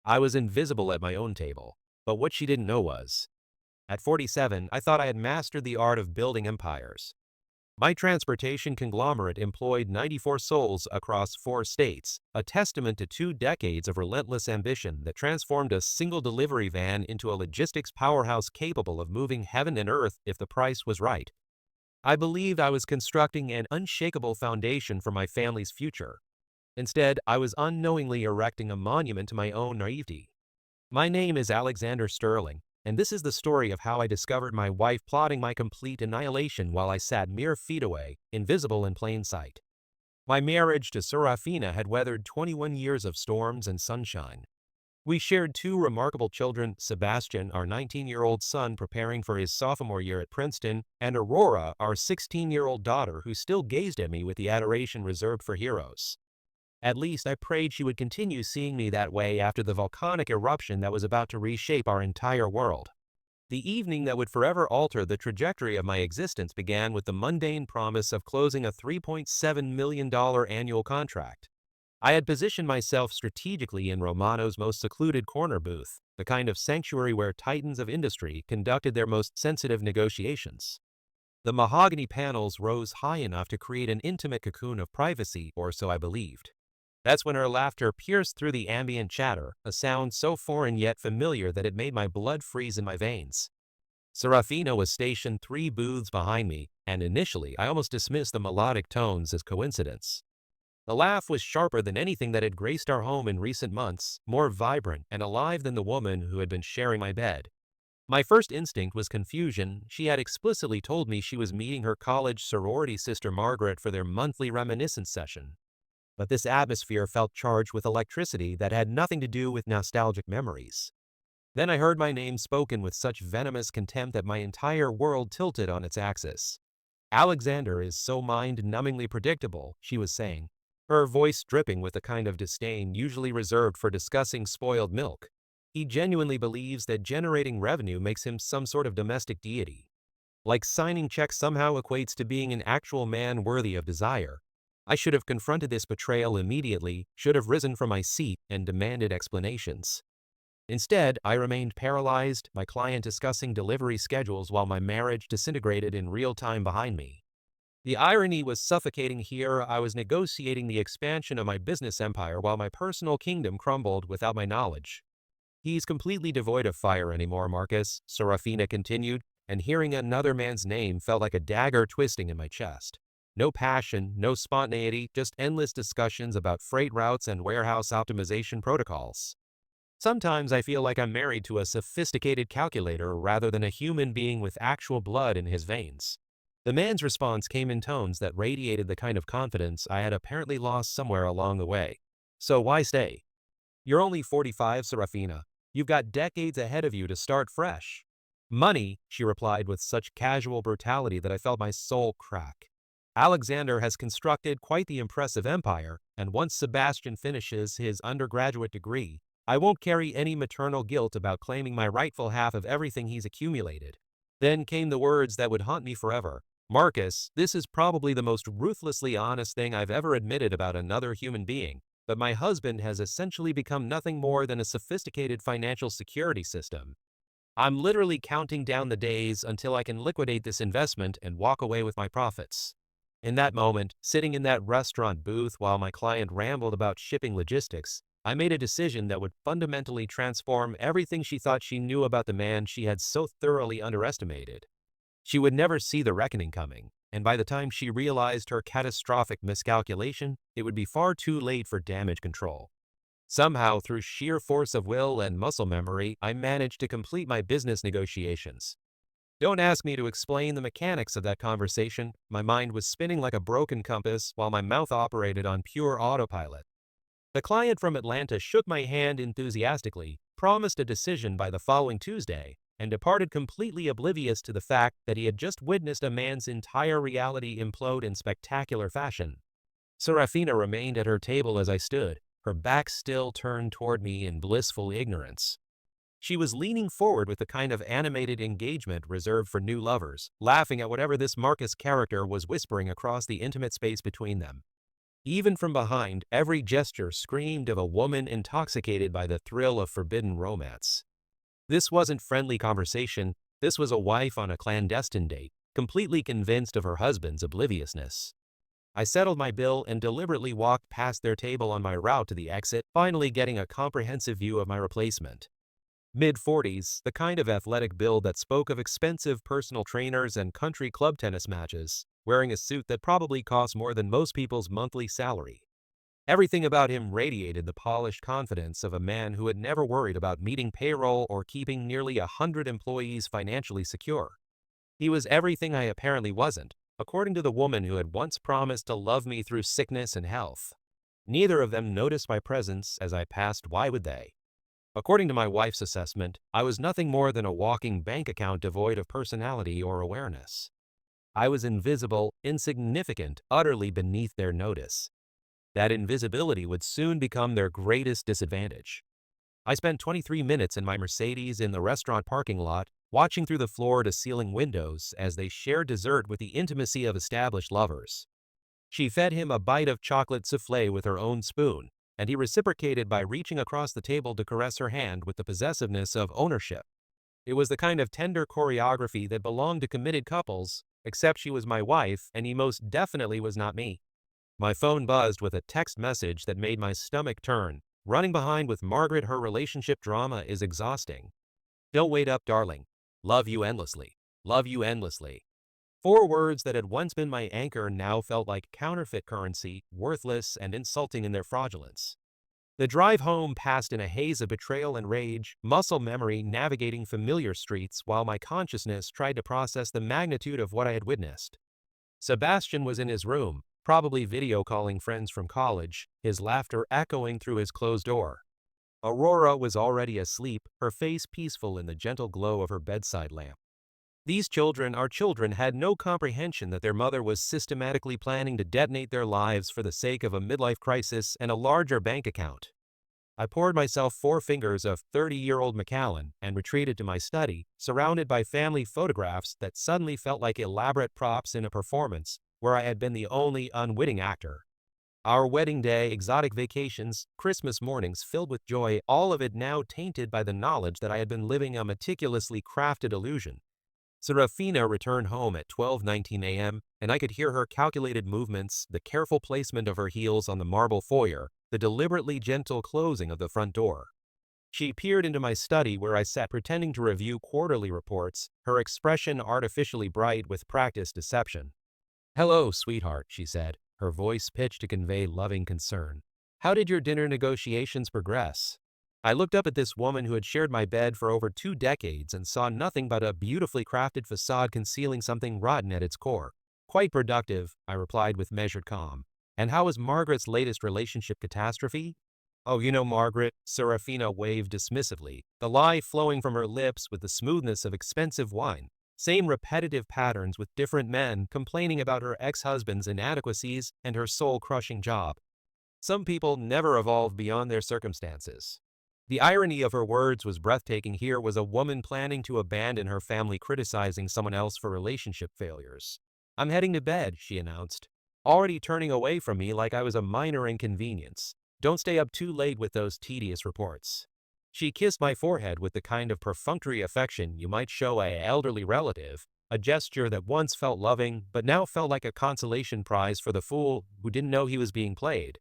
I was invisible at my own table. But what she didn't know was, at 47, I thought I had mastered the art of building empires. My transportation conglomerate employed 94 souls across 4 states, a testament to 2 decades of relentless ambition that transformed a single delivery van into a logistics powerhouse capable of moving heaven and earth if the price was right. I believed I was constructing an unshakable foundation for my family's future. Instead, I was unknowingly erecting a monument to my own naivety. My name is Alexander Sterling, and this is the story of how I discovered my wife plotting my complete annihilation while I sat mere feet away, invisible in plain sight. My marriage to Serafina had weathered 21 years of storms and sunshine. We shared 2 remarkable children, Sebastian, our 19-year-old son preparing for his sophomore year at Princeton, and Aurora, our 16-year-old daughter who still gazed at me with the adoration reserved for heroes. At least I prayed she would continue seeing me that way after the volcanic eruption that was about to reshape our entire world. The evening that would forever alter the trajectory of my existence began with the mundane promise of closing a $3.7 million annual contract. I had positioned myself strategically in Romano's most secluded corner booth, the kind of sanctuary where titans of industry conducted their most sensitive negotiations. The mahogany panels rose high enough to create an intimate cocoon of privacy, or so I believed. That's when her laughter pierced through the ambient chatter, a sound so foreign yet familiar that it made my blood freeze in my veins. Serafina was stationed 3 booths behind me, and initially I almost dismissed the melodic tones as coincidence. The laugh was sharper than anything that had graced our home in recent months, more vibrant and alive than the woman who had been sharing my bed. My first instinct was confusion. She had explicitly told me she was meeting her college sorority sister Margaret for their monthly reminiscence session. But this atmosphere felt charged with electricity that had nothing to do with nostalgic memories. Then I heard my name spoken with such venomous contempt that my entire world tilted on its axis. Alexander is so mind-numbingly predictable, she was saying, her voice dripping with the kind of disdain usually reserved for discussing spoiled milk. He genuinely believes that generating revenue makes him some sort of domestic deity. Like signing checks somehow equates to being an actual man worthy of desire. I should have confronted this betrayal immediately, should have risen from my seat and demanded explanations. Instead, I remained paralyzed, my client discussing delivery schedules while my marriage disintegrated in real time behind me. The irony was suffocating here. I was negotiating the expansion of my business empire while my personal kingdom crumbled without my knowledge. He's completely devoid of fire anymore, Marcus, Serafina continued, and hearing another man's name felt like a dagger twisting in my chest. No passion, no spontaneity, just endless discussions about freight routes and warehouse optimization protocols. Sometimes I feel like I'm married to a sophisticated calculator rather than a human being with actual blood in his veins. The man's response came in tones that radiated the kind of confidence I had apparently lost somewhere along the way. So why stay? You're only 45, Serafina. You've got decades ahead of you to start fresh. Money, she replied with such casual brutality that I felt my soul crack. Alexander has constructed quite the impressive empire, and once Sebastian finishes his undergraduate degree, I won't carry any maternal guilt about claiming my rightful half of everything he's accumulated. Then came the words that would haunt me forever. Marcus, this is probably the most ruthlessly honest thing I've ever admitted about another human being, but my husband has essentially become nothing more than a sophisticated financial security system. I'm literally counting down the days until I can liquidate this investment and walk away with my profits. In that moment, sitting in that restaurant booth while my client rambled about shipping logistics, I made a decision that would fundamentally transform everything she thought she knew about the man she had so thoroughly underestimated. She would never see the reckoning coming, and by the time she realized her catastrophic miscalculation, it would be far too late for damage control. Somehow, through sheer force of will and muscle memory, I managed to complete my business negotiations. Don't ask me to explain the mechanics of that conversation. My mind was spinning like a broken compass while my mouth operated on pure autopilot. The client from Atlanta shook my hand enthusiastically, promised a decision by the following Tuesday, and departed completely oblivious to the fact that he had just witnessed a man's entire reality implode in spectacular fashion. Serafina remained at her table as I stood, her back still turned toward me in blissful ignorance. She was leaning forward with the kind of animated engagement reserved for new lovers, laughing at whatever this Marcus character was whispering across the intimate space between them. Even from behind, every gesture screamed of a woman intoxicated by the thrill of forbidden romance. This wasn't friendly conversation, this was a wife on a clandestine date, completely convinced of her husband's obliviousness. I settled my bill and deliberately walked past their table on my route to the exit, finally getting a comprehensive view of my replacement. Mid-40s, the kind of athletic build that spoke of expensive personal trainers and country club tennis matches, wearing a suit that probably cost more than most people's monthly salary. Everything about him radiated the polished confidence of a man who had never worried about meeting payroll or keeping nearly 100 employees financially secure. He was everything I apparently wasn't, according to the woman who had once promised to love me through sickness and health. Neither of them noticed my presence as I passed. Why would they? According to my wife's assessment, I was nothing more than a walking bank account devoid of personality or awareness. I was invisible, insignificant, utterly beneath their notice. That invisibility would soon become their greatest disadvantage. I spent 23 minutes in my Mercedes in the restaurant parking lot, watching through the floor-to-ceiling windows as they shared dessert with the intimacy of established lovers. She fed him a bite of chocolate souffle with her own spoon, and he reciprocated by reaching across the table to caress her hand with the possessiveness of ownership. It was the kind of tender choreography that belonged to committed couples, except she was my wife and he most definitely was not me. My phone buzzed with a text message that made my stomach turn. Running behind with Margaret, her relationship drama is exhausting. Don't wait up, darling. Love you endlessly. Love you endlessly. 4 words that had once been my anchor now felt like counterfeit currency, worthless and insulting in their fraudulence. The drive home passed in a haze of betrayal and rage, muscle memory navigating familiar streets while my consciousness tried to process the magnitude of what I had witnessed. Sebastian was in his room, probably video calling friends from college, his laughter echoing through his closed door. Aurora was already asleep, her face peaceful in the gentle glow of her bedside lamp. These children, our children, had no comprehension that their mother was systematically planning to detonate their lives for the sake of a midlife crisis and a larger bank account. I poured myself 4 fingers of 30-year-old Macallan and retreated to my study, surrounded by family photographs that suddenly felt like elaborate props in a performance where I had been the only unwitting actor. Our wedding day, exotic vacations, Christmas mornings filled with joy, all of it now tainted by the knowledge that I had been living a meticulously crafted illusion. Serafina returned home at 12:19 a.m., and I could hear her calculated movements, the careful placement of her heels on the marble foyer, the deliberately gentle closing of the front door. She peered into my study where I sat pretending to review quarterly reports, her expression artificially bright with practiced deception. "Hello, sweetheart," she said, her voice pitched to convey loving concern. "How did your dinner negotiations progress?" I looked up at this woman who had shared my bed for over 2 decades and saw nothing but a beautifully crafted facade concealing something rotten at its core. "Quite productive," I replied with measured calm. "And how was Margaret's latest relationship catastrophe?" "Oh, you know Margaret," Serafina waved dismissively, the lie flowing from her lips with the smoothness of expensive wine. Same repetitive patterns with different men complaining about her ex-husband's inadequacies and her soul-crushing job. Some people never evolve beyond their circumstances. The irony of her words was breathtaking. Here was a woman planning to abandon her family, criticizing someone else for relationship failures. "I'm heading to bed," she announced, already turning away from me like I was a minor inconvenience. "Don't stay up too late with those tedious reports." She kissed my forehead with the kind of perfunctory affection you might show an elderly relative, a gesture that once felt loving but now felt like a consolation prize for the fool who didn't know he was being played.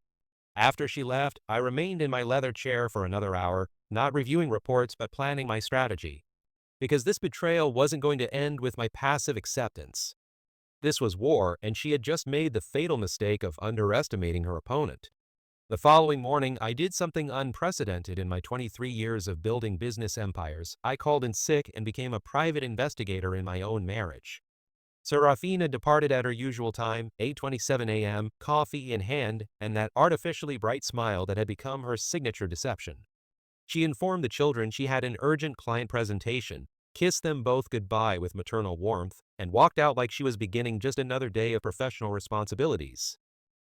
After she left, I remained in my leather chair for another hour, not reviewing reports but planning my strategy. Because this betrayal wasn't going to end with my passive acceptance. This was war, and she had just made the fatal mistake of underestimating her opponent. The following morning, I did something unprecedented in my 23 years of building business empires. I called in sick and became a private investigator in my own marriage. Serafina departed at her usual time, 8:27 a.m., coffee in hand, and that artificially bright smile that had become her signature deception. She informed the children she had an urgent client presentation, kissed them both goodbye with maternal warmth, and walked out like she was beginning just another day of professional responsibilities.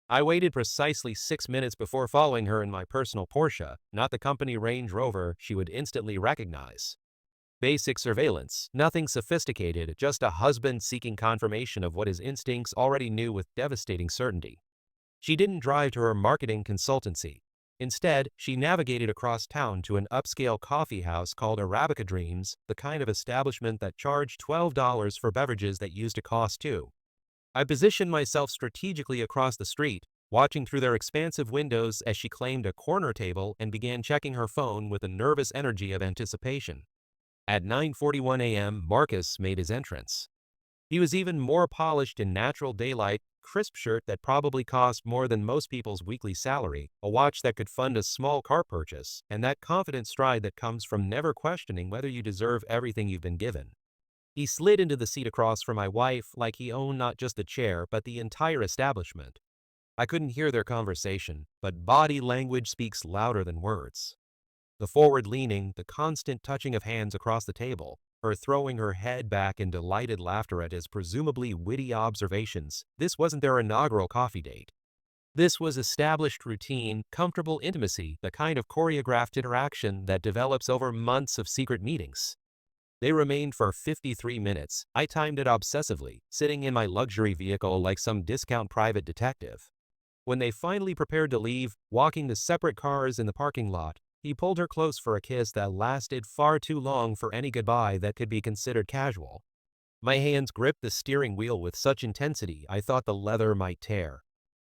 I waited precisely 6 minutes before following her in my personal Porsche, not the company Range Rover she would instantly recognize. Basic surveillance, nothing sophisticated, just a husband seeking confirmation of what his instincts already knew with devastating certainty. She didn't drive to her marketing consultancy. Instead, she navigated across town to an upscale coffee house called Arabica Dreams, the kind of establishment that charged $12 for beverages that used to cost 2. I positioned myself strategically across the street, watching through their expansive windows as she claimed a corner table and began checking her phone with the nervous energy of anticipation. At 9:41 a.m., Marcus made his entrance. He was even more polished in natural daylight, crisp shirt that probably cost more than most people's weekly salary, a watch that could fund a small car purchase, and that confident stride that comes from never questioning whether you deserve everything you've been given. He slid into the seat across from my wife like he owned not just the chair but the entire establishment. I couldn't hear their conversation, but body language speaks louder than words. The forward leaning, the constant touching of hands across the table, her throwing her head back in delighted laughter at his presumably witty observations. This wasn't their inaugural coffee date. This was established routine, comfortable intimacy, the kind of choreographed interaction that develops over months of secret meetings. They remained for 53 minutes. I timed it obsessively, sitting in my luxury vehicle like some discount private detective. When they finally prepared to leave, walking to separate cars in the parking lot, he pulled her close for a kiss that lasted far too long for any goodbye that could be considered casual. My hands gripped the steering wheel with such intensity I thought the leather might tear.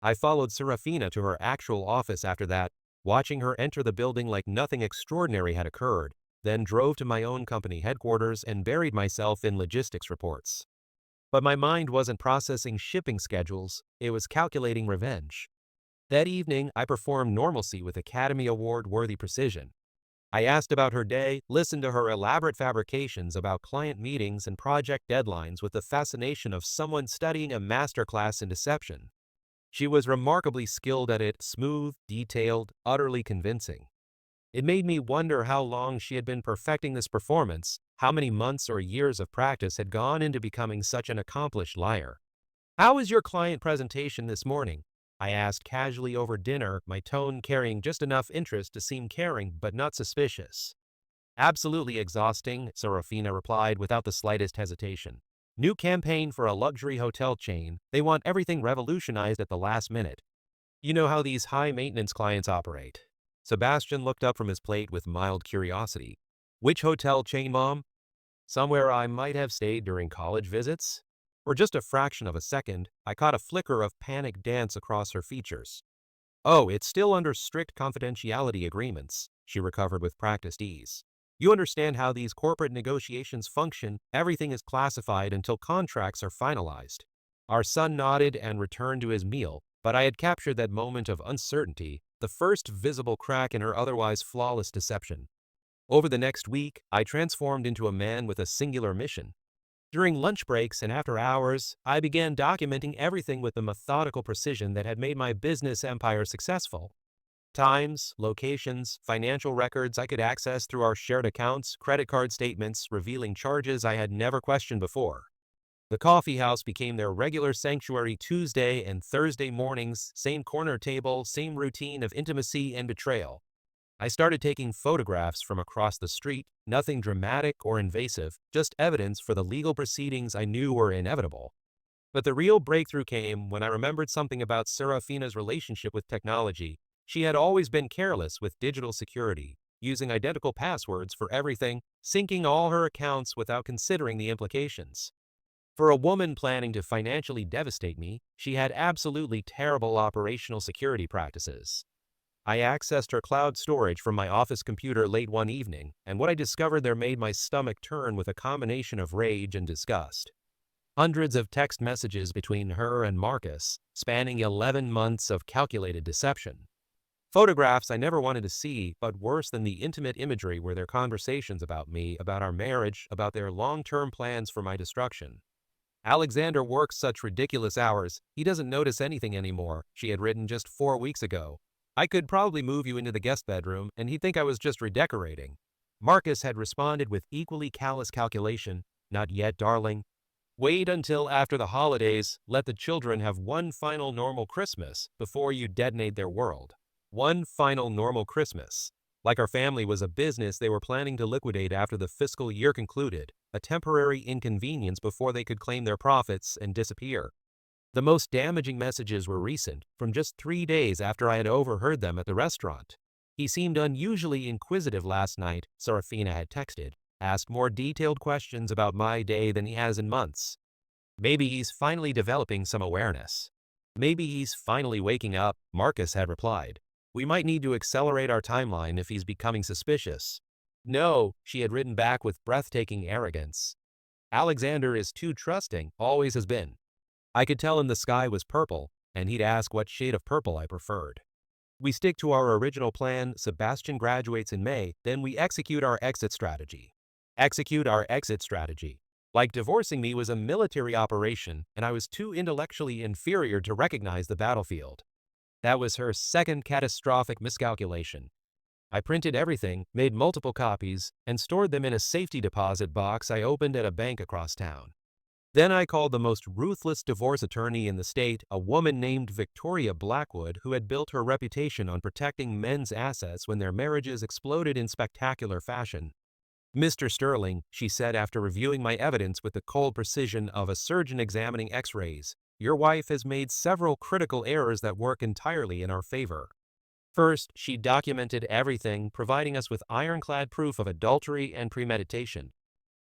I followed Serafina to her actual office after that, watching her enter the building like nothing extraordinary had occurred, then drove to my own company headquarters and buried myself in logistics reports. But my mind wasn't processing shipping schedules, it was calculating revenge. That evening, I performed normalcy with Academy Award-worthy precision. I asked about her day, listened to her elaborate fabrications about client meetings and project deadlines with the fascination of someone studying a masterclass in deception. She was remarkably skilled at it, smooth, detailed, utterly convincing. It made me wonder how long she had been perfecting this performance, how many months or years of practice had gone into becoming such an accomplished liar. "How was your client presentation this morning?" I asked casually over dinner, my tone carrying just enough interest to seem caring but not suspicious. "Absolutely exhausting," Serafina replied without the slightest hesitation. "New campaign for a luxury hotel chain. They want everything revolutionized at the last minute. You know how these high-maintenance clients operate." Sebastian looked up from his plate with mild curiosity. "Which hotel chain, Mom?" "Somewhere I might have stayed during college visits?" For just a fraction of a second, I caught a flicker of panic dance across her features. "Oh, it's still under strict confidentiality agreements," she recovered with practiced ease. "You understand how these corporate negotiations function, everything is classified until contracts are finalized." Our son nodded and returned to his meal, but I had captured that moment of uncertainty, the first visible crack in her otherwise flawless deception. Over the next week, I transformed into a man with a singular mission. During lunch breaks and after hours, I began documenting everything with the methodical precision that had made my business empire successful. Times, locations, financial records I could access through our shared accounts, credit card statements, revealing charges I had never questioned before. The coffee house became their regular sanctuary. Tuesday and Thursday mornings, same corner table, same routine of intimacy and betrayal. I started taking photographs from across the street, nothing dramatic or invasive, just evidence for the legal proceedings I knew were inevitable. But the real breakthrough came when I remembered something about Serafina's relationship with technology. She had always been careless with digital security, using identical passwords for everything, syncing all her accounts without considering the implications. For a woman planning to financially devastate me, she had absolutely terrible operational security practices. I accessed her cloud storage from my office computer late one evening, and what I discovered there made my stomach turn with a combination of rage and disgust. Hundreds of text messages between her and Marcus, spanning 11 months of calculated deception. Photographs I never wanted to see, but worse than the intimate imagery were their conversations about me, about our marriage, about their long-term plans for my destruction. "Alexander works such ridiculous hours, he doesn't notice anything anymore," she had written just 4 weeks ago. "I could probably move you into the guest bedroom, and he'd think I was just redecorating." Marcus had responded with equally callous calculation. "Not yet, darling. Wait until after the holidays, let the children have one final normal Christmas before you detonate their world." One final normal Christmas. Like our family was a business they were planning to liquidate after the fiscal year concluded, a temporary inconvenience before they could claim their profits and disappear. The most damaging messages were recent, from just 3 days after I had overheard them at the restaurant. He seemed unusually inquisitive last night, Serafina had texted, asked more detailed questions about my day than he has in months. Maybe he's finally developing some awareness. Maybe he's finally waking up, Marcus had replied. We might need to accelerate our timeline if he's becoming suspicious. No, she had written back with breathtaking arrogance. Alexander is too trusting, always has been. I could tell him the sky was purple, and he'd ask what shade of purple I preferred. We stick to our original plan, Sebastian graduates in May, then we execute our exit strategy. Execute our exit strategy. Like divorcing me was a military operation, and I was too intellectually inferior to recognize the battlefield. That was her second catastrophic miscalculation. I printed everything, made multiple copies, and stored them in a safety deposit box I opened at a bank across town. Then I called the most ruthless divorce attorney in the state, a woman named Victoria Blackwood, who had built her reputation on protecting men's assets when their marriages exploded in spectacular fashion. Mr. Sterling, she said after reviewing my evidence with the cold precision of a surgeon examining x-rays, your wife has made several critical errors that work entirely in our favor. First, she documented everything, providing us with ironclad proof of adultery and premeditation.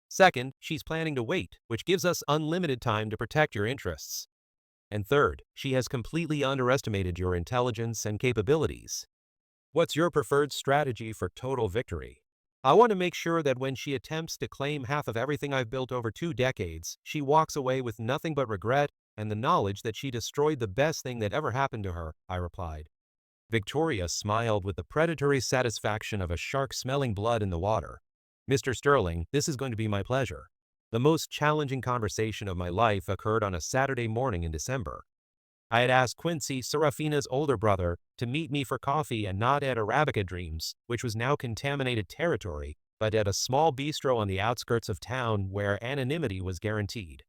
Second, she's planning to wait, which gives us unlimited time to protect your interests. And third, she has completely underestimated your intelligence and capabilities. What's your preferred strategy for total victory? I want to make sure that when she attempts to claim half of everything I've built over 2 decades, she walks away with nothing but regret and the knowledge that she destroyed the best thing that ever happened to her, I replied. Victoria smiled with the predatory satisfaction of a shark smelling blood in the water. Mr. Sterling, this is going to be my pleasure. The most challenging conversation of my life occurred on a Saturday morning in December. I had asked Quincy, Serafina's older brother, to meet me for coffee and not at Arabica Dreams, which was now contaminated territory, but at a small bistro on the outskirts of town where anonymity was guaranteed.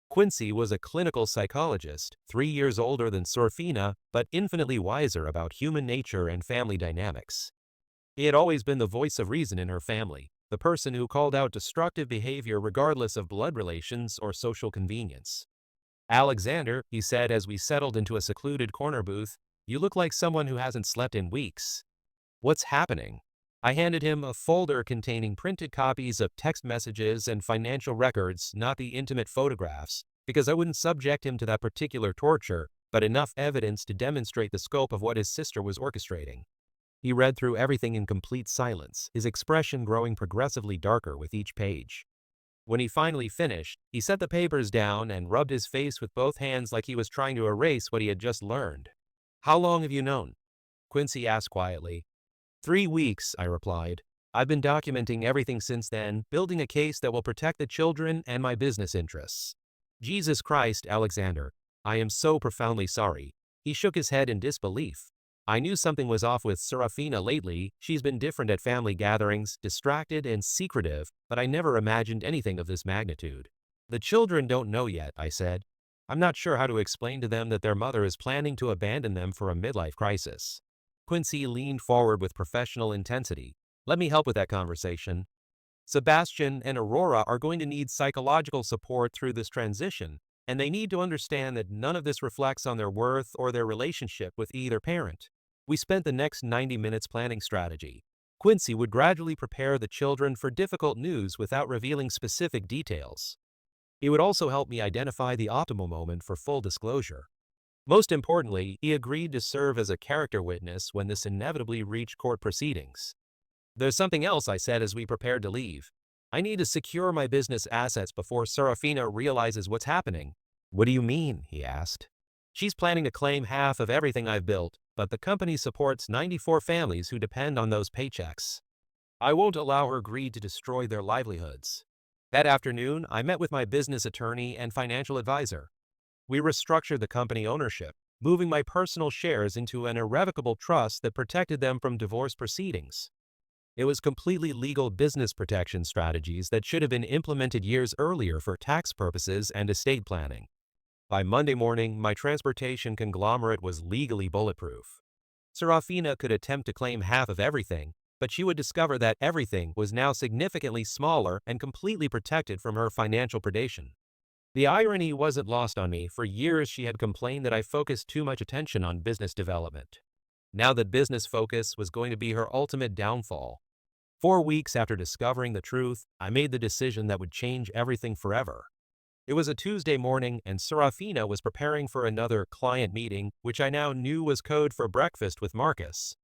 Quincy was a clinical psychologist, 3 years older than Serafina, but infinitely wiser about human nature and family dynamics. He had always been the voice of reason in her family, the person who called out destructive behavior regardless of blood relations or social convenience. Alexander, he said as we settled into a secluded corner booth, you look like someone who hasn't slept in weeks. What's happening? I handed him a folder containing printed copies of text messages and financial records, not the intimate photographs, because I wouldn't subject him to that particular torture, but enough evidence to demonstrate the scope of what his sister was orchestrating. He read through everything in complete silence, his expression growing progressively darker with each page. When he finally finished, he set the papers down and rubbed his face with both hands like he was trying to erase what he had just learned. How long have you known? Quincy asked quietly. 3 weeks, I replied. I've been documenting everything since then, building a case that will protect the children and my business interests. Jesus Christ, Alexander, I am so profoundly sorry. He shook his head in disbelief. I knew something was off with Serafina lately. She's been different at family gatherings, distracted and secretive, but I never imagined anything of this magnitude. The children don't know yet, I said. I'm not sure how to explain to them that their mother is planning to abandon them for a midlife crisis. Quincy leaned forward with professional intensity. Let me help with that conversation. Sebastian and Aurora are going to need psychological support through this transition, and they need to understand that none of this reflects on their worth or their relationship with either parent. We spent the next 90 minutes planning strategy. Quincy would gradually prepare the children for difficult news without revealing specific details. It would also help me identify the optimal moment for full disclosure. Most importantly, he agreed to serve as a character witness when this inevitably reached court proceedings. There's something else, I said as we prepared to leave. I need to secure my business assets before Serafina realizes what's happening. What do you mean? He asked. She's planning to claim half of everything I've built, but the company supports 94 families who depend on those paychecks. I won't allow her greed to destroy their livelihoods. That afternoon, I met with my business attorney and financial advisor. We restructured the company ownership, moving my personal shares into an irrevocable trust that protected them from divorce proceedings. It was completely legal business protection strategies that should have been implemented years earlier for tax purposes and estate planning. By Monday morning, my transportation conglomerate was legally bulletproof. Serafina could attempt to claim half of everything, but she would discover that everything was now significantly smaller and completely protected from her financial predation. The irony wasn't lost on me. For years, she had complained that I focused too much attention on business development. Now that business focus was going to be her ultimate downfall. 4 weeks after discovering the truth, I made the decision that would change everything forever. It was a Tuesday morning, and Serafina was preparing for another client meeting, which I now knew was code for breakfast with Marcus.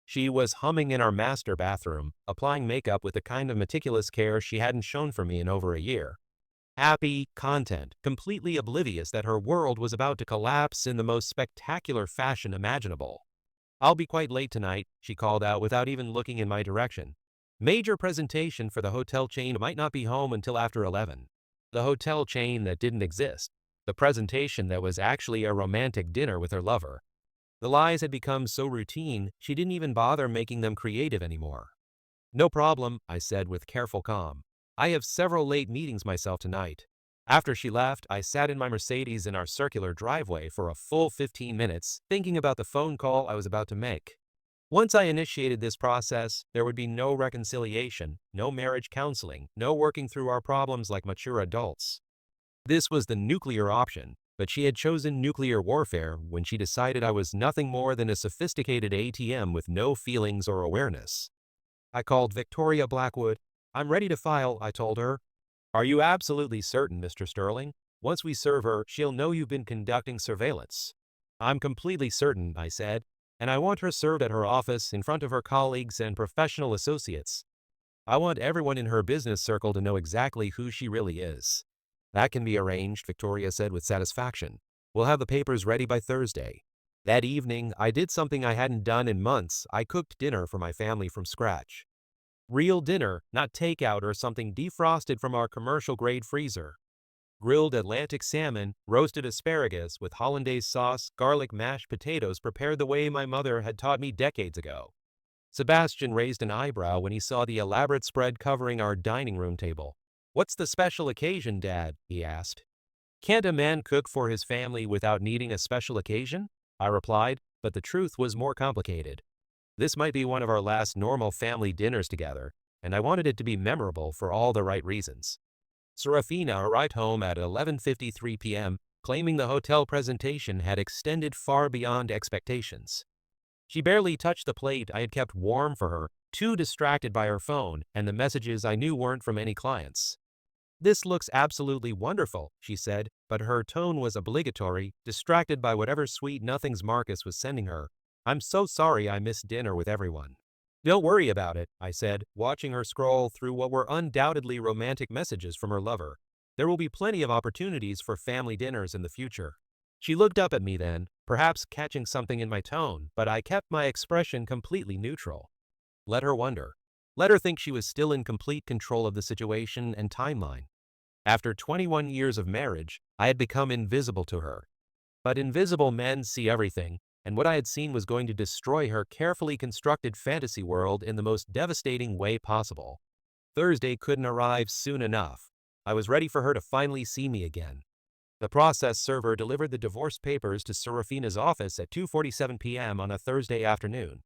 She was humming in our master bathroom, applying makeup with the kind of meticulous care she hadn't shown for me in over a year. Happy, content, completely oblivious that her world was about to collapse in the most spectacular fashion imaginable. "I'll be quite late tonight," she called out without even looking in my direction. "Major presentation for the hotel chain, might not be home until after 11. The hotel chain that didn't exist. The presentation that was actually a romantic dinner with her lover. The lies had become so routine, she didn't even bother making them creative anymore. "No problem," I said with careful calm. "I have several late meetings myself tonight." After she left, I sat in my Mercedes in our circular driveway for a full 15 minutes, thinking about the phone call I was about to make. Once I initiated this process, there would be no reconciliation, no marriage counseling, no working through our problems like mature adults. This was the nuclear option, but she had chosen nuclear warfare when she decided I was nothing more than a sophisticated ATM with no feelings or awareness. I called Victoria Blackwood. "I'm ready to file," I told her. "Are you absolutely certain, Mr. Sterling? Once we serve her, she'll know you've been conducting surveillance." "I'm completely certain," I said, "and I want her served at her office in front of her colleagues and professional associates. I want everyone in her business circle to know exactly who she really is." "That can be arranged," Victoria said with satisfaction. "We'll have the papers ready by Thursday." That evening, I did something I hadn't done in months. I cooked dinner for my family from scratch. Real dinner, not takeout or something defrosted from our commercial-grade freezer. Grilled Atlantic salmon, roasted asparagus with hollandaise sauce, garlic mashed potatoes prepared the way my mother had taught me decades ago. Sebastian raised an eyebrow when he saw the elaborate spread covering our dining room table. "What's the special occasion, Dad?" he asked. "Can't a man cook for his family without needing a special occasion?" I replied, but the truth was more complicated. This might be one of our last normal family dinners together, and I wanted it to be memorable for all the right reasons. Serafina arrived home at 11:53 p.m., claiming the hotel presentation had extended far beyond expectations. She barely touched the plate I had kept warm for her, too distracted by her phone and the messages I knew weren't from any clients. "This looks absolutely wonderful," she said, but her tone was obligatory, distracted by whatever sweet nothings Marcus was sending her. "I'm so sorry I missed dinner with everyone." "Don't worry about it," I said, watching her scroll through what were undoubtedly romantic messages from her lover. "There will be plenty of opportunities for family dinners in the future." She looked up at me then, perhaps catching something in my tone, but I kept my expression completely neutral. Let her wonder. Let her think she was still in complete control of the situation and timeline. After 21 years of marriage, I had become invisible to her. But invisible men see everything, and what I had seen was going to destroy her carefully constructed fantasy world in the most devastating way possible. Thursday couldn't arrive soon enough. I was ready for her to finally see me again. The process server delivered the divorce papers to Serafina's office at 2:47 p.m. on a Thursday afternoon.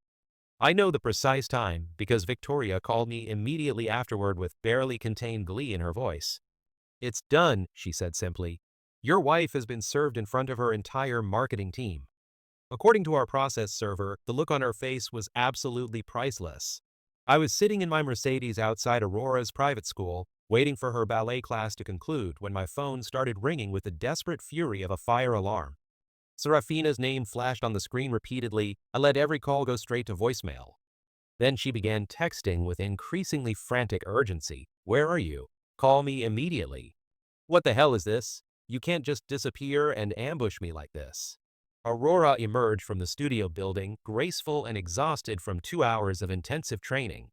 I know the precise time because Victoria called me immediately afterward with barely contained glee in her voice. "It's done," she said simply. "Your wife has been served in front of her entire marketing team." According to our process server, the look on her face was absolutely priceless. I was sitting in my Mercedes outside Aurora's private school, waiting for her ballet class to conclude when my phone started ringing with the desperate fury of a fire alarm. Serafina's name flashed on the screen repeatedly. I let every call go straight to voicemail. Then she began texting with increasingly frantic urgency. "Where are you? Call me immediately." "What the hell is this? You can't just disappear and ambush me like this." Aurora emerged from the studio building, graceful and exhausted from 2 hours of intensive training.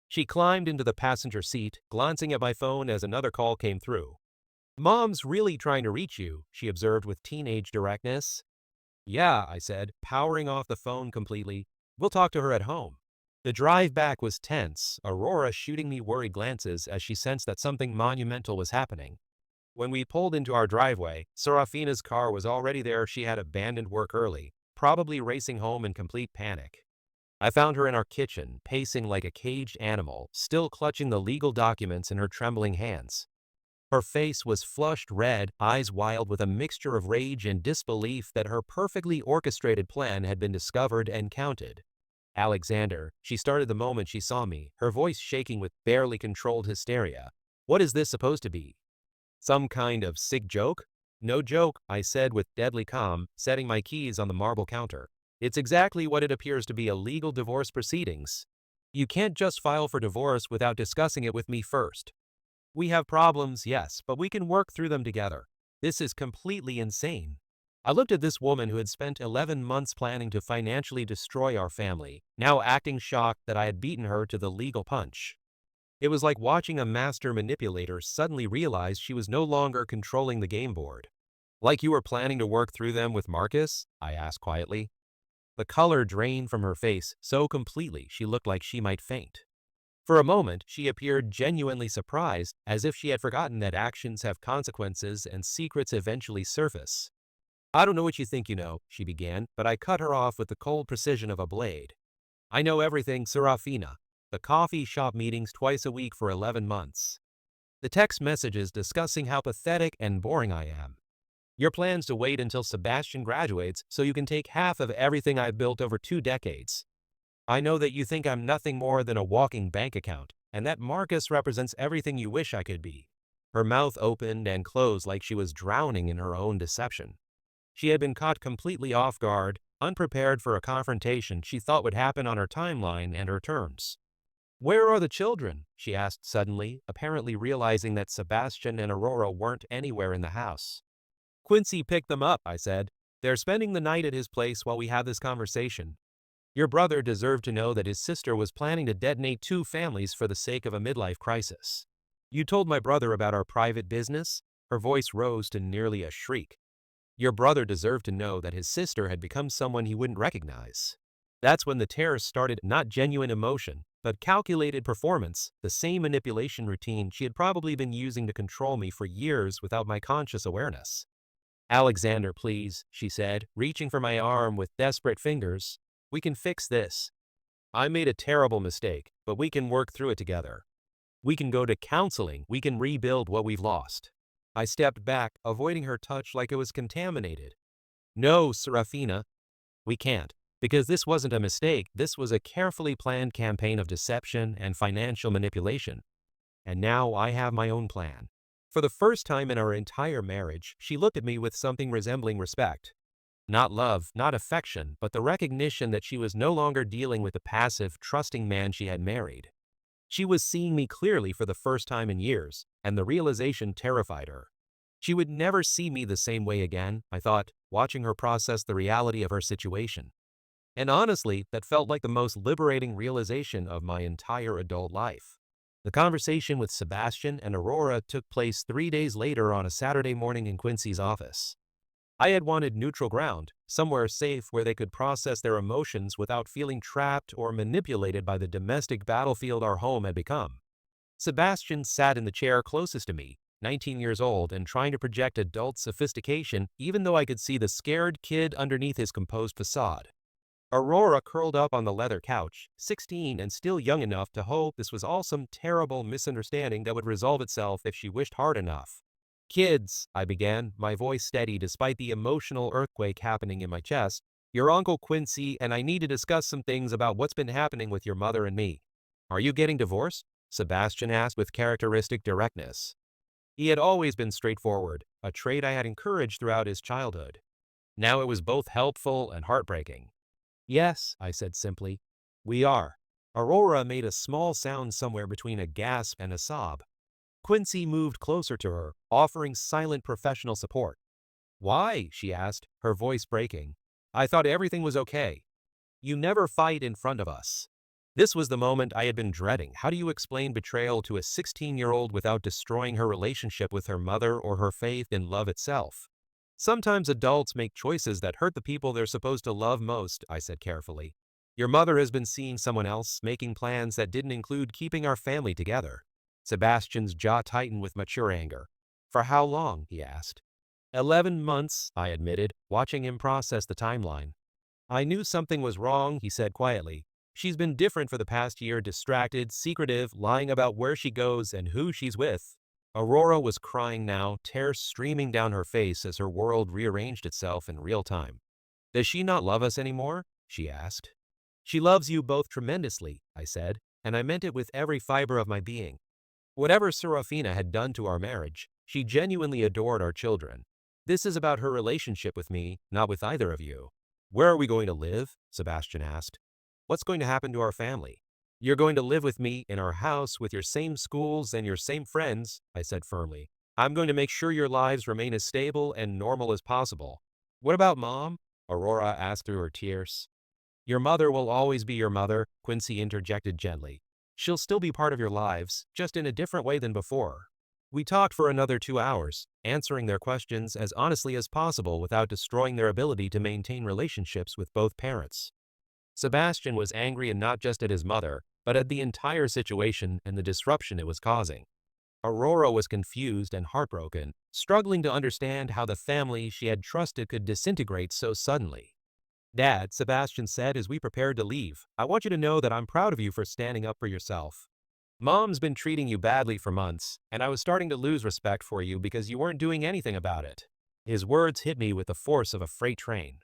She climbed into the passenger seat, glancing at my phone as another call came through. "Mom's really trying to reach you," she observed with teenage directness. "Yeah," I said, powering off the phone completely. "We'll talk to her at home." The drive back was tense, Aurora shooting me worried glances as she sensed that something monumental was happening. When we pulled into our driveway, Serafina's car was already there. She had abandoned work early, probably racing home in complete panic. I found her in our kitchen, pacing like a caged animal, still clutching the legal documents in her trembling hands. Her face was flushed red, eyes wild with a mixture of rage and disbelief that her perfectly orchestrated plan had been discovered and counted. Alexander, she started the moment she saw me, her voice shaking with barely controlled hysteria. What is this supposed to be? Some kind of sick joke? No joke, I said with deadly calm, setting my keys on the marble counter. It's exactly what it appears to be, a legal divorce proceedings. You can't just file for divorce without discussing it with me first. We have problems, yes, but we can work through them together. This is completely insane. I looked at this woman who had spent 11 months planning to financially destroy our family, now acting shocked that I had beaten her to the legal punch. It was like watching a master manipulator suddenly realize she was no longer controlling the game board. Like you were planning to work through them with Marcus? I asked quietly. The color drained from her face so completely she looked like she might faint. For a moment, she appeared genuinely surprised, as if she had forgotten that actions have consequences and secrets eventually surface. I don't know what you think you know, she began, but I cut her off with the cold precision of a blade. I know everything, Serafina. The coffee shop meetings twice a week for 11 months. The text messages discussing how pathetic and boring I am. Your plans to wait until Sebastian graduates so you can take half of everything I've built over 2 decades. I know that you think I'm nothing more than a walking bank account, and that Marcus represents everything you wish I could be. Her mouth opened and closed like she was drowning in her own deception. She had been caught completely off guard, unprepared for a confrontation she thought would happen on her timeline and her terms. Where are the children? She asked suddenly, apparently realizing that Sebastian and Aurora weren't anywhere in the house. Quincy picked them up, I said. They're spending the night at his place while we have this conversation. Your brother deserved to know that his sister was planning to detonate 2 families for the sake of a midlife crisis. You told my brother about our private business? Her voice rose to nearly a shriek. Your brother deserved to know that his sister had become someone he wouldn't recognize. That's when the terror started, not genuine emotion, but calculated performance, the same manipulation routine she had probably been using to control me for years without my conscious awareness. Alexander, please, she said, reaching for my arm with desperate fingers. We can fix this. I made a terrible mistake, but we can work through it together. We can go to counseling, we can rebuild what we've lost. I stepped back, avoiding her touch like it was contaminated. No, Serafina. We can't. Because this wasn't a mistake, this was a carefully planned campaign of deception and financial manipulation. And now I have my own plan. For the first time in our entire marriage, she looked at me with something resembling respect. Not love, not affection, but the recognition that she was no longer dealing with the passive, trusting man she had married. She was seeing me clearly for the first time in years, and the realization terrified her. She would never see me the same way again, I thought, watching her process the reality of her situation. And honestly, that felt like the most liberating realization of my entire adult life. The conversation with Sebastian and Aurora took place 3 days later on a Saturday morning in Quincy's office. I had wanted neutral ground, somewhere safe where they could process their emotions without feeling trapped or manipulated by the domestic battlefield our home had become. Sebastian sat in the chair closest to me, 19 years old and trying to project adult sophistication even though I could see the scared kid underneath his composed facade. Aurora curled up on the leather couch, 16 and still young enough to hope this was all some terrible misunderstanding that would resolve itself if she wished hard enough. Kids, I began, my voice steady despite the emotional earthquake happening in my chest. Your Uncle Quincy and I need to discuss some things about what's been happening with your mother and me. Are you getting divorced? Sebastian asked with characteristic directness. He had always been straightforward, a trait I had encouraged throughout his childhood. Now it was both helpful and heartbreaking. Yes, I said simply. We are. Aurora made a small sound somewhere between a gasp and a sob. Quincy moved closer to her, offering silent professional support. Why? She asked, her voice breaking. I thought everything was okay. You never fight in front of us. This was the moment I had been dreading. How do you explain betrayal to a 16-year-old without destroying her relationship with her mother or her faith in love itself? Sometimes adults make choices that hurt the people they're supposed to love most, I said carefully. Your mother has been seeing someone else, making plans that didn't include keeping our family together. Sebastian's jaw tightened with mature anger. For how long? He asked. 11 months, I admitted, watching him process the timeline. I knew something was wrong, he said quietly. She's been different for the past year, distracted, secretive, lying about where she goes and who she's with. Aurora was crying now, tears streaming down her face as her world rearranged itself in real time. "Does she not love us anymore?" she asked. "She loves you both tremendously," I said, and I meant it with every fiber of my being. Whatever Serafina had done to our marriage, she genuinely adored our children. This is about her relationship with me, not with either of you. "Where are we going to live?" Sebastian asked. "What's going to happen to our family?" "You're going to live with me in our house with your same schools and your same friends," I said firmly. "I'm going to make sure your lives remain as stable and normal as possible." "What about Mom?" Aurora asked through her tears. "Your mother will always be your mother," Quincy interjected gently. "She'll still be part of your lives, just in a different way than before." We talked for another 2 hours, answering their questions as honestly as possible without destroying their ability to maintain relationships with both parents. Sebastian was angry and not just at his mother, but at the entire situation and the disruption it was causing. Aurora was confused and heartbroken, struggling to understand how the family she had trusted could disintegrate so suddenly. "Dad," Sebastian said as we prepared to leave, "I want you to know that I'm proud of you for standing up for yourself. Mom's been treating you badly for months, and I was starting to lose respect for you because you weren't doing anything about it." His words hit me with the force of a freight train.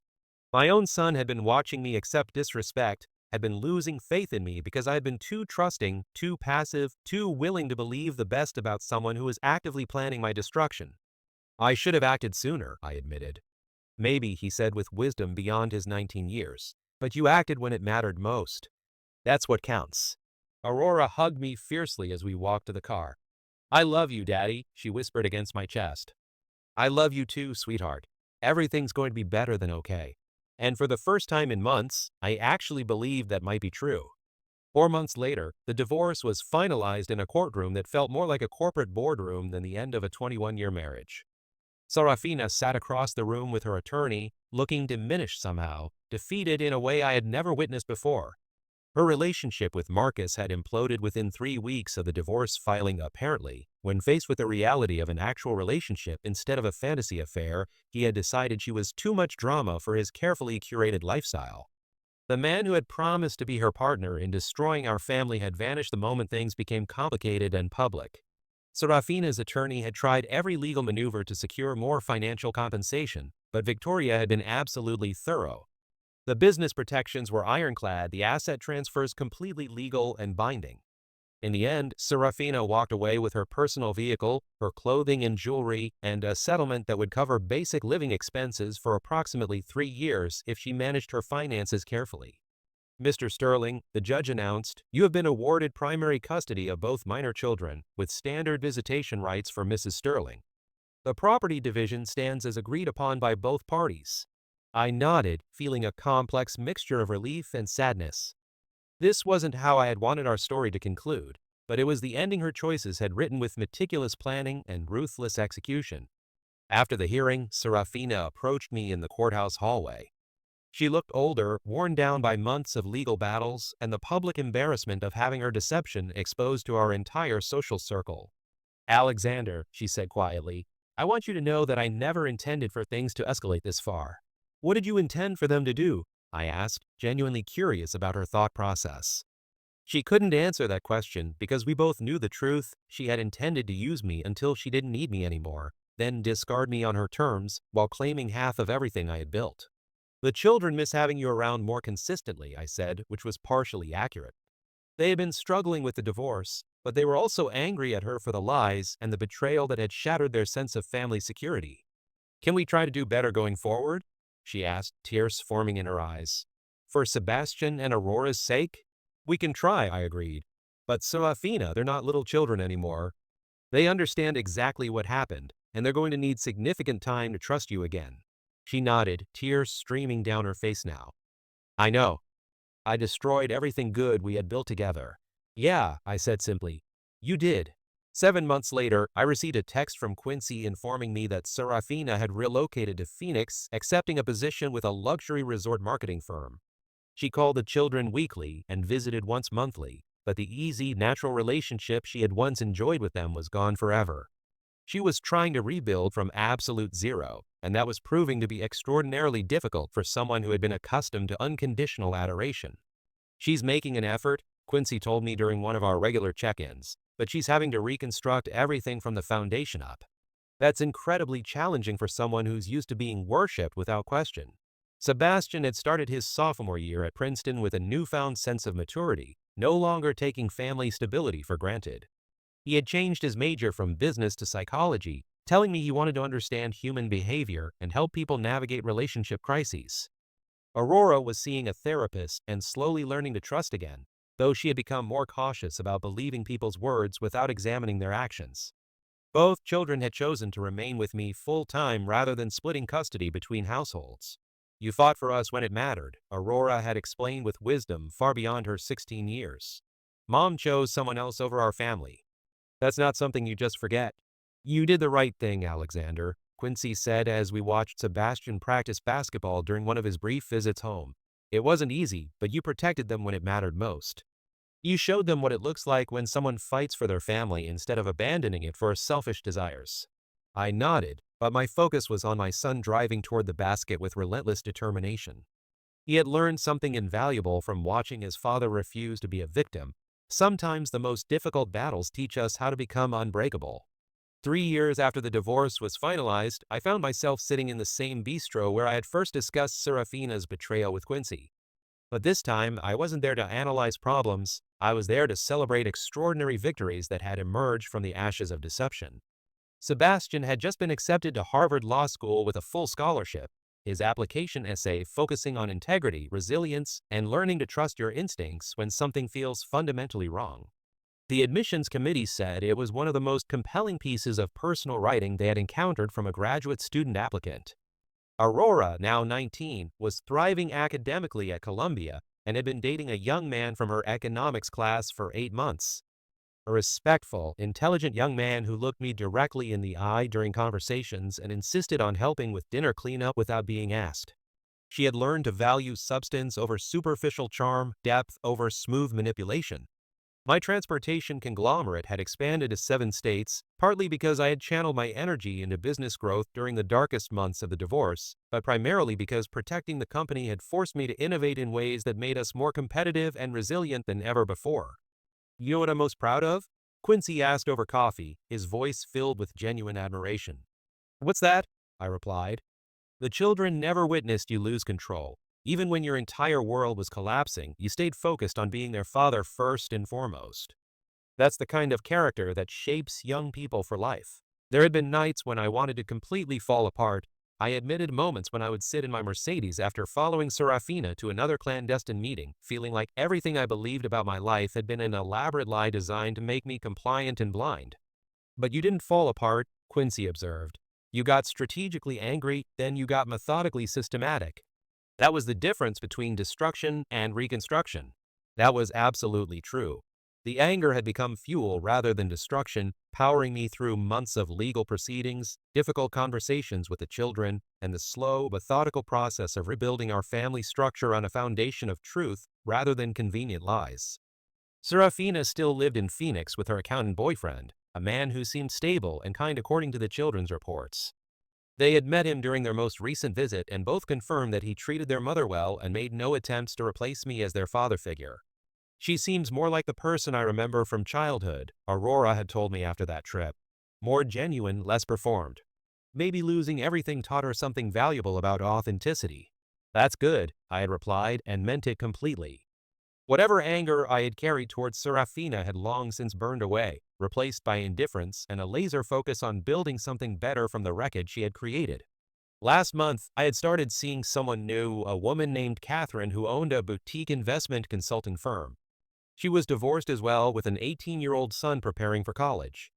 My own son had been watching me accept disrespect, had been losing faith in me because I had been too trusting, too passive, too willing to believe the best about someone who was actively planning my destruction. "I should have acted sooner," I admitted. "Maybe," he said with wisdom beyond his 19 years, "but you acted when it mattered most. That's what counts." Aurora hugged me fiercely as we walked to the car. "I love you, Daddy," she whispered against my chest. "I love you too, sweetheart. Everything's going to be better than okay." And for the first time in months, I actually believed that might be true. 4 months later, the divorce was finalized in a courtroom that felt more like a corporate boardroom than the end of a 21-year marriage. Serafina sat across the room with her attorney, looking diminished somehow, defeated in a way I had never witnessed before. Her relationship with Marcus had imploded within 3 weeks of the divorce filing apparently. When faced with the reality of an actual relationship instead of a fantasy affair, he had decided she was too much drama for his carefully curated lifestyle. The man who had promised to be her partner in destroying our family had vanished the moment things became complicated and public. Serafina's attorney had tried every legal maneuver to secure more financial compensation, but Victoria had been absolutely thorough. The business protections were ironclad, the asset transfers completely legal and binding. In the end, Serafina walked away with her personal vehicle, her clothing and jewelry, and a settlement that would cover basic living expenses for approximately 3 years if she managed her finances carefully. "Mr. Sterling," the judge announced, "you have been awarded primary custody of both minor children, with standard visitation rights for Mrs. Sterling. The property division stands as agreed upon by both parties." I nodded, feeling a complex mixture of relief and sadness. This wasn't how I had wanted our story to conclude, but it was the ending her choices had written with meticulous planning and ruthless execution. After the hearing, Serafina approached me in the courthouse hallway. She looked older, worn down by months of legal battles and the public embarrassment of having her deception exposed to our entire social circle. "Alexander," she said quietly, "I want you to know that I never intended for things to escalate this far." "What did you intend for them to do?" I asked, genuinely curious about her thought process. She couldn't answer that question because we both knew the truth. She had intended to use me until she didn't need me anymore, then discard me on her terms while claiming half of everything I had built. "The children miss having you around more consistently," I said, which was partially accurate. They had been struggling with the divorce, but they were also angry at her for the lies and the betrayal that had shattered their sense of family security. "Can we try to do better going forward?" she asked, tears forming in her eyes. "For Sebastian and Aurora's sake?" "We can try," I agreed. "But Serafina, they're not little children anymore. They understand exactly what happened, and they're going to need significant time to trust you again." She nodded, tears streaming down her face now. "I know. I destroyed everything good we had built together." "Yeah," I said simply. "You did." 7 months later, I received a text from Quincy informing me that Serafina had relocated to Phoenix, accepting a position with a luxury resort marketing firm. She called the children weekly and visited once monthly, but the easy, natural relationship she had once enjoyed with them was gone forever. She was trying to rebuild from absolute zero, and that was proving to be extraordinarily difficult for someone who had been accustomed to unconditional adoration. "She's making an effort," Quincy told me during one of our regular check-ins, but she's having to reconstruct everything from the foundation up. That's incredibly challenging for someone who's used to being worshipped without question. Sebastian had started his sophomore year at Princeton with a newfound sense of maturity, no longer taking family stability for granted. He had changed his major from business to psychology, telling me he wanted to understand human behavior and help people navigate relationship crises. Aurora was seeing a therapist and slowly learning to trust again, though she had become more cautious about believing people's words without examining their actions. Both children had chosen to remain with me full-time rather than splitting custody between households. You fought for us when it mattered, Aurora had explained with wisdom far beyond her 16 years. Mom chose someone else over our family. That's not something you just forget. You did the right thing, Alexander, Quincy said as we watched Sebastian practice basketball during one of his brief visits home. It wasn't easy, but you protected them when it mattered most. You showed them what it looks like when someone fights for their family instead of abandoning it for selfish desires. I nodded, but my focus was on my son driving toward the basket with relentless determination. He had learned something invaluable from watching his father refuse to be a victim. Sometimes the most difficult battles teach us how to become unbreakable. 3 years after the divorce was finalized, I found myself sitting in the same bistro where I had first discussed Serafina's betrayal with Quincy. But this time, I wasn't there to analyze problems, I was there to celebrate extraordinary victories that had emerged from the ashes of deception. Sebastian had just been accepted to Harvard Law School with a full scholarship, his application essay focusing on integrity, resilience, and learning to trust your instincts when something feels fundamentally wrong. The admissions committee said it was one of the most compelling pieces of personal writing they had encountered from a graduate student applicant. Aurora, now 19, was thriving academically at Columbia and had been dating a young man from her economics class for 8 months. A respectful, intelligent young man who looked me directly in the eye during conversations and insisted on helping with dinner cleanup without being asked. She had learned to value substance over superficial charm, depth over smooth manipulation. My transportation conglomerate had expanded to 7 states, partly because I had channeled my energy into business growth during the darkest months of the divorce, but primarily because protecting the company had forced me to innovate in ways that made us more competitive and resilient than ever before. You know what I'm most proud of? Quincy asked over coffee, his voice filled with genuine admiration. What's that? I replied. The children never witnessed you lose control. Even when your entire world was collapsing, you stayed focused on being their father first and foremost. That's the kind of character that shapes young people for life. There had been nights when I wanted to completely fall apart. I admitted moments when I would sit in my Mercedes after following Serafina to another clandestine meeting, feeling like everything I believed about my life had been an elaborate lie designed to make me compliant and blind. But you didn't fall apart, Quincy observed. You got strategically angry, then you got methodically systematic. That was the difference between destruction and reconstruction. That was absolutely true. The anger had become fuel rather than destruction, powering me through months of legal proceedings, difficult conversations with the children, and the slow, methodical process of rebuilding our family structure on a foundation of truth rather than convenient lies. Serafina still lived in Phoenix with her accountant boyfriend, a man who seemed stable and kind according to the children's reports. They had met him during their most recent visit and both confirmed that he treated their mother well and made no attempts to replace me as their father figure. She seems more like the person I remember from childhood, Aurora had told me after that trip. More genuine, less performed. Maybe losing everything taught her something valuable about authenticity. That's good, I had replied and meant it completely. Whatever anger I had carried towards Serafina had long since burned away, replaced by indifference and a laser focus on building something better from the wreckage she had created. Last month, I had started seeing someone new, a woman named Catherine who owned a boutique investment consulting firm. She was divorced as well with an 18-year-old son preparing for college.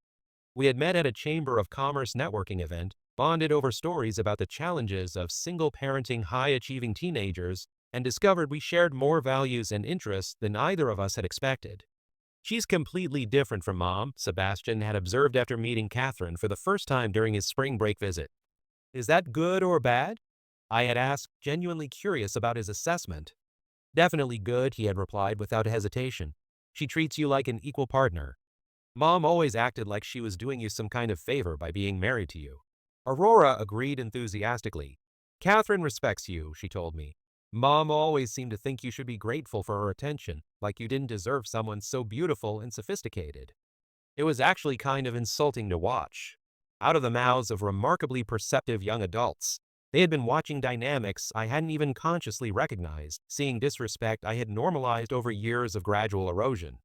We had met at a Chamber of Commerce networking event, bonded over stories about the challenges of single-parenting high-achieving teenagers, and discovered we shared more values and interests than either of us had expected. She's completely different from Mom, Sebastian had observed after meeting Catherine for the first time during his spring break visit. Is that good or bad? I had asked, genuinely curious about his assessment. Definitely good, he had replied without hesitation. She treats you like an equal partner. Mom always acted like she was doing you some kind of favor by being married to you. Aurora agreed enthusiastically. Catherine respects you, she told me. Mom always seemed to think you should be grateful for her attention, like you didn't deserve someone so beautiful and sophisticated. It was actually kind of insulting to watch. Out of the mouths of remarkably perceptive young adults, they had been watching dynamics I hadn't even consciously recognized, seeing disrespect I had normalized over years of gradual erosion.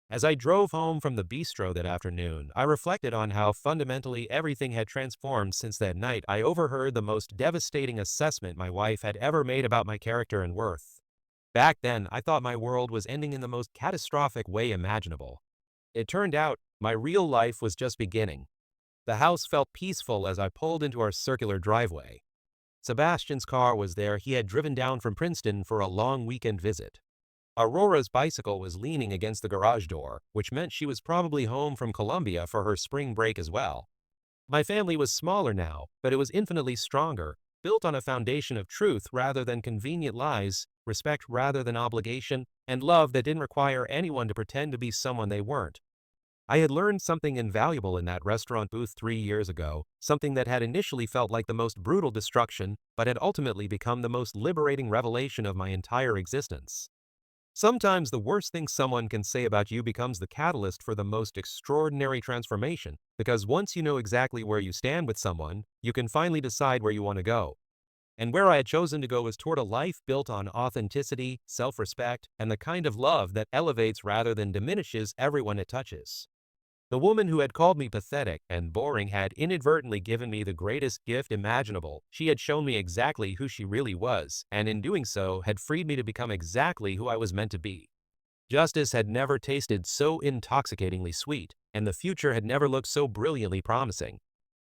As I drove home from the bistro that afternoon, I reflected on how fundamentally everything had transformed since that night I overheard the most devastating assessment my wife had ever made about my character and worth. Back then, I thought my world was ending in the most catastrophic way imaginable. It turned out, my real life was just beginning. The house felt peaceful as I pulled into our circular driveway. Sebastian's car was there. He had driven down from Princeton for a long weekend visit. Aurora's bicycle was leaning against the garage door, which meant she was probably home from Columbia for her spring break as well. My family was smaller now, but it was infinitely stronger, built on a foundation of truth rather than convenient lies, respect rather than obligation, and love that didn't require anyone to pretend to be someone they weren't. I had learned something invaluable in that restaurant booth 3 years ago, something that had initially felt like the most brutal destruction, but had ultimately become the most liberating revelation of my entire existence. Sometimes the worst thing someone can say about you becomes the catalyst for the most extraordinary transformation, because once you know exactly where you stand with someone, you can finally decide where you want to go. And where I had chosen to go was toward a life built on authenticity, self-respect, and the kind of love that elevates rather than diminishes everyone it touches. The woman who had called me pathetic and boring had inadvertently given me the greatest gift imaginable. She had shown me exactly who she really was, and in doing so had freed me to become exactly who I was meant to be. Justice had never tasted so intoxicatingly sweet, and the future had never looked so brilliantly promising.